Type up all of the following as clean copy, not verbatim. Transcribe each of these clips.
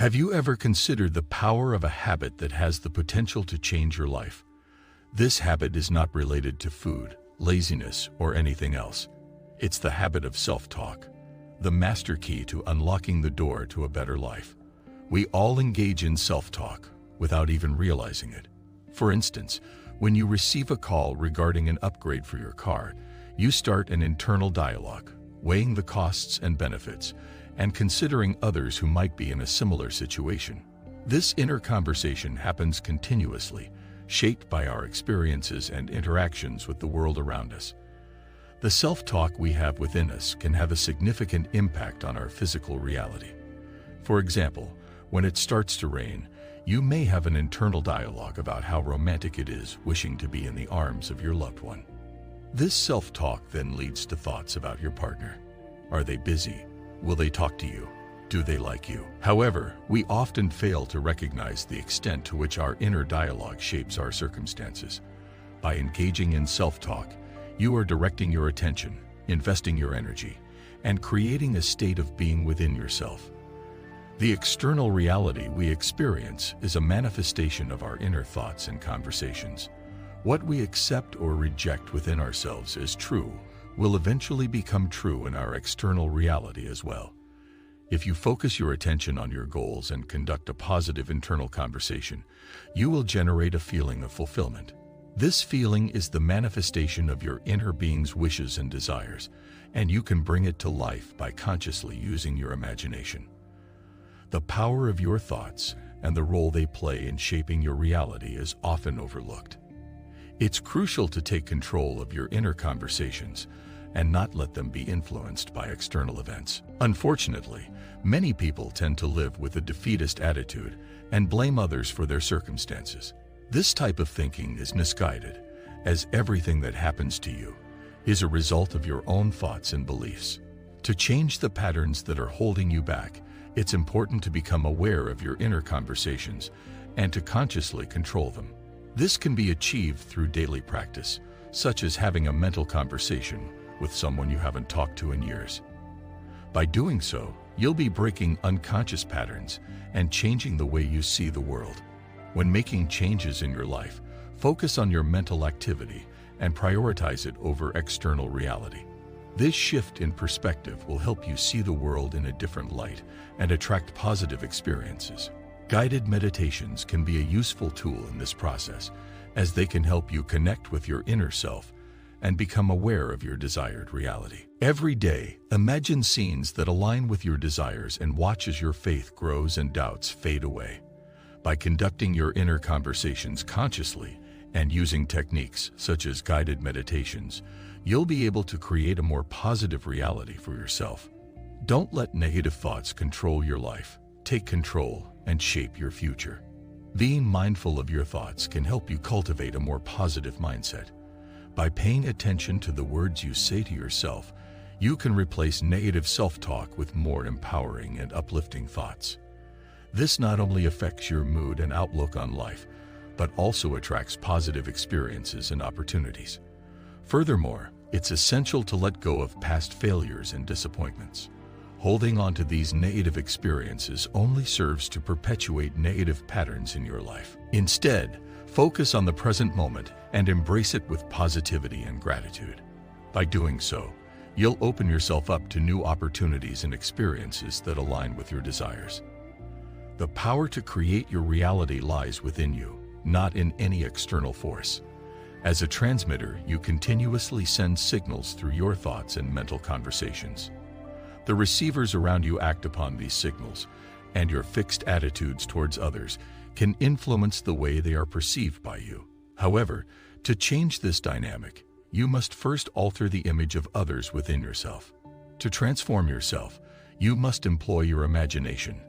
Have you ever considered the power of a habit that has the potential to change your life? This habit is not related to food, laziness, or anything else. It's the habit of self-talk, the master key to unlocking the door to a better life. We all engage in self-talk without even realizing it. For instance, when you receive a call regarding an upgrade for your car, you start an internal dialogue, weighing the costs and benefits, and considering others who might be in a similar situation. This inner conversation happens continuously, shaped by our experiences and interactions with the world around us. The self-talk we have within us can have a significant impact on our physical reality. For example, when it starts to rain, you may have an internal dialogue about how romantic it is wishing to be in the arms of your loved one. This self-talk then leads to thoughts about your partner. Are they busy? Will they talk to you? Do they like you? However, we often fail to recognize the extent to which our inner dialogue shapes our circumstances. By engaging in self-talk, you are directing your attention, investing your energy, and creating a state of being within yourself. The external reality we experience is a manifestation of our inner thoughts and conversations. What we accept or reject within ourselves as true will eventually become true in our external reality as well. If you focus your attention on your goals and conduct a positive internal conversation, you will generate a feeling of fulfillment. This feeling is the manifestation of your inner being's wishes and desires, and you can bring it to life by consciously using your imagination. The power of your thoughts and the role they play in shaping your reality is often overlooked. It's crucial to take control of your inner conversations and not let them be influenced by external events. Unfortunately, many people tend to live with a defeatist attitude and blame others for their circumstances. This type of thinking is misguided, as everything that happens to you is a result of your own thoughts and beliefs. To change the patterns that are holding you back, it's important to become aware of your inner conversations and to consciously control them. This can be achieved through daily practice, such as having a mental conversation with someone you haven't talked to in years. By doing so, you'll be breaking unconscious patterns and changing the way you see the world. When making changes in your life, focus on your mental activity and prioritize it over external reality. This shift in perspective will help you see the world in a different light and attract positive experiences. Guided meditations can be a useful tool in this process, as they can help you connect with your inner self and become aware of your desired reality. Every day, imagine scenes that align with your desires and watch as your faith grows and doubts fade away. By conducting your inner conversations consciously and using techniques such as guided meditations, you'll be able to create a more positive reality for yourself. Don't let negative thoughts control your life. Take control and shape your future. Being mindful of your thoughts can help you cultivate a more positive mindset. By paying attention to the words you say to yourself, you can replace negative self-talk with more empowering and uplifting thoughts. This not only affects your mood and outlook on life, but also attracts positive experiences and opportunities. Furthermore, it's essential to let go of past failures and disappointments. Holding on to these negative experiences only serves to perpetuate negative patterns in your life. Instead, focus on the present moment and embrace it with positivity and gratitude. By doing so, you'll open yourself up to new opportunities and experiences that align with your desires. The power to create your reality lies within you, not in any external force. As a transmitter, you continuously send signals through your thoughts and mental conversations. The receivers around you act upon these signals, and your fixed attitudes towards others can influence the way they are perceived by you. However, to change this dynamic, you must first alter the image of others within yourself. To transform yourself, you must employ your imagination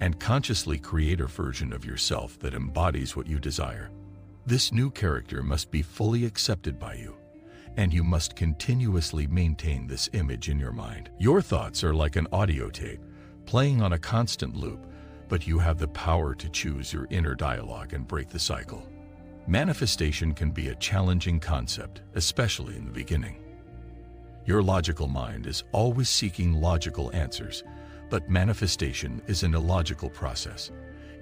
and consciously create a version of yourself that embodies what you desire. This new character must be fully accepted by you, and you must continuously maintain this image in your mind. Your thoughts are like an audio tape, playing on a constant loop, but you have the power to choose your inner dialogue and break the cycle. Manifestation can be a challenging concept, especially in the beginning. Your logical mind is always seeking logical answers, But manifestation is an illogical process.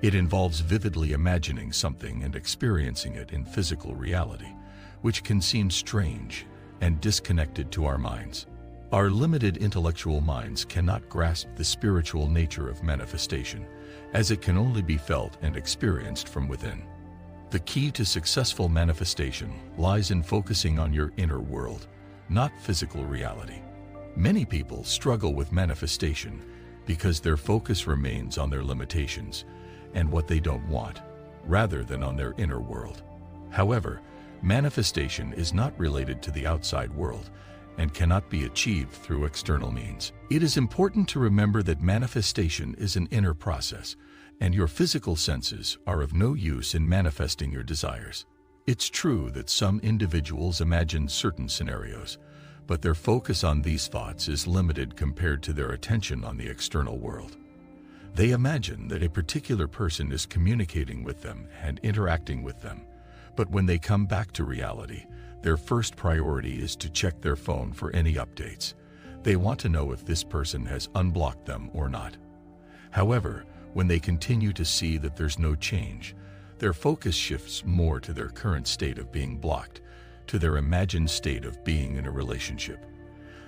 It involves vividly imagining something and experiencing it in physical reality, which can seem strange and disconnected to our minds. Our limited intellectual minds cannot grasp the spiritual nature of manifestation, as it can only be felt and experienced from within. The key to successful manifestation lies in focusing on your inner world, not physical reality. Many people struggle with manifestation because their focus remains on their limitations and what they don't want, rather than on their inner world. However, manifestation is not related to the outside world and cannot be achieved through external means. It is important to remember that manifestation is an inner process, and your physical senses are of no use in manifesting your desires. It's true that some individuals imagine certain scenarios, but their focus on these thoughts is limited compared to their attention on the external world. They imagine that a particular person is communicating with them and interacting with them, but when they come back to reality, their first priority is to check their phone for any updates. They want to know if this person has unblocked them or not. However, when they continue to see that there's no change, their focus shifts more to their current state of being blocked, to their imagined state of being in a relationship.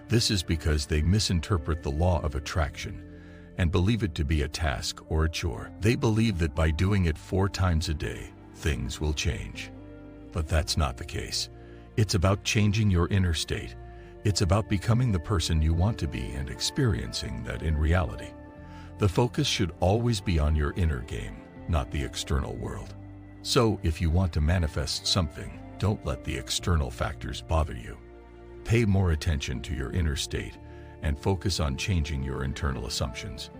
This is because they misinterpret the law of attraction and believe it to be a task or a chore. They believe that by doing it 4 times a day, things will change. But that's not the case. It's about changing your inner state. It's about becoming the person you want to be and experiencing that in reality. The focus should always be on your inner game, not the external world. So, if you want to manifest something, don't let the external factors bother you. Pay more attention to your inner state and focus on changing your internal assumptions.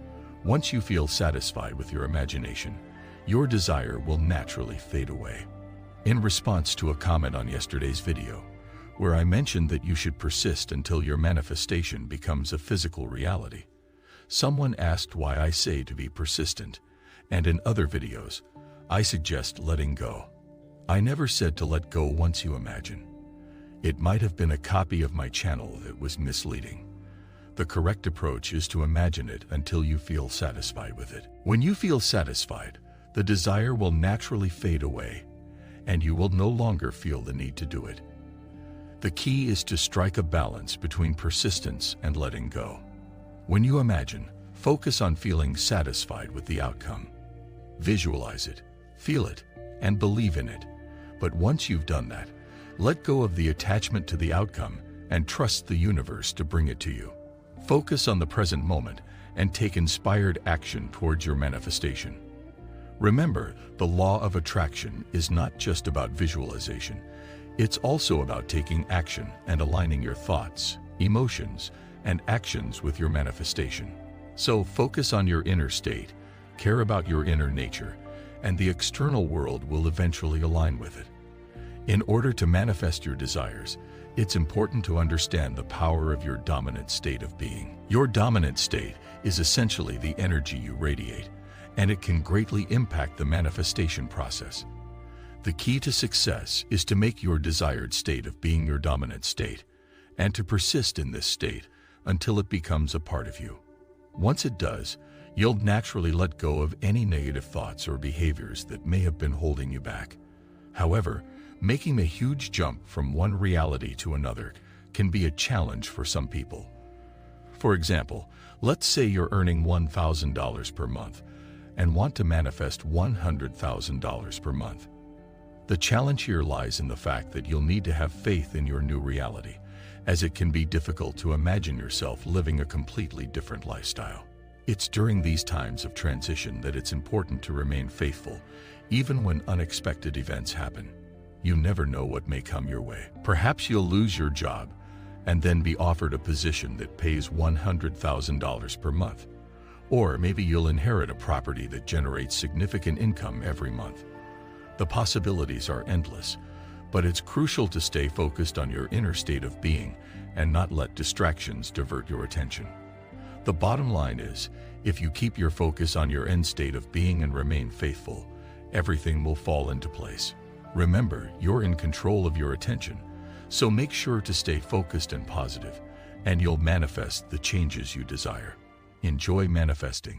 Once you feel satisfied with your imagination, your desire will naturally fade away. In response to a comment on yesterday's video, where I mentioned that you should persist until your manifestation becomes a physical reality, someone asked why I say to be persistent, and in other videos, I suggest letting go. I never said to let go once you imagine. It might have been a copy of my channel that was misleading. The correct approach is to imagine it until you feel satisfied with it. When you feel satisfied, the desire will naturally fade away, and you will no longer feel the need to do it. The key is to strike a balance between persistence and letting go. When you imagine, focus on feeling satisfied with the outcome. Visualize it, feel it, and believe in it. But once you've done that, let go of the attachment to the outcome and trust the universe to bring it to you. Focus on the present moment and take inspired action towards your manifestation. Remember, the law of attraction is not just about visualization. It's also about taking action and aligning your thoughts, emotions, and actions with your manifestation. So focus on your inner state, care about your inner nature, and the external world will eventually align with it. In order to manifest your desires, it's important to understand the power of your dominant state of being. Your dominant state is essentially the energy you radiate, and it can greatly impact the manifestation process. The key to success is to make your desired state of being your dominant state, and to persist in this state until it becomes a part of you. Once it does, you'll naturally let go of any negative thoughts or behaviors that may have been holding you back. However, making a huge jump from one reality to another can be a challenge for some people. For example, let's say you're earning $1,000 per month and want to manifest $100,000 per month. The challenge here lies in the fact that you'll need to have faith in your new reality, as it can be difficult to imagine yourself living a completely different lifestyle. It's during these times of transition that it's important to remain faithful, even when unexpected events happen. You never know what may come your way. Perhaps you'll lose your job and then be offered a position that pays $100,000 per month. Or maybe you'll inherit a property that generates significant income every month. The possibilities are endless, but it's crucial to stay focused on your inner state of being and not let distractions divert your attention. The bottom line is, if you keep your focus on your end state of being and remain faithful, everything will fall into place. Remember, you're in control of your attention, so make sure to stay focused and positive, and you'll manifest the changes you desire. Enjoy manifesting.